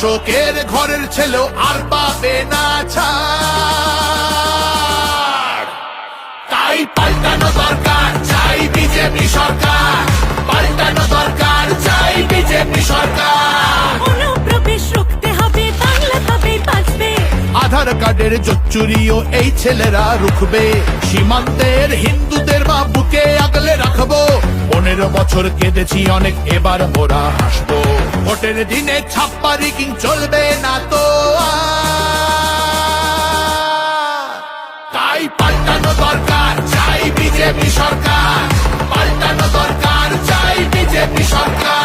শাসকের ঘরের ছেলেও আর পাবে না ছাড়। তাই পাল্টানো দরকার, চাই বিজেপি সরকার। পাল্টানো দরকার, চাই বিজেপি সরকার। অনুপ্রবেশ রুখতে হবে, বাংলা তবেই বাঁচবে। আধার কার্ডের জোচ্চুরিও এই ছেলেরা রুখবে। সীমান্তের হিন্দুদের মা বুকে আগলে রাখবো। 15 বছর কেঁদেছি অনেক, এবার ওরা হাসবো। ভোটের দিনে ছাপ্পা রিগিং চলবে না তো আর। তাই পাল্টানো দরকার, চাই বিজেপি সরকার। পাল্টানো দরকার, চাই বিজেপি সরকার।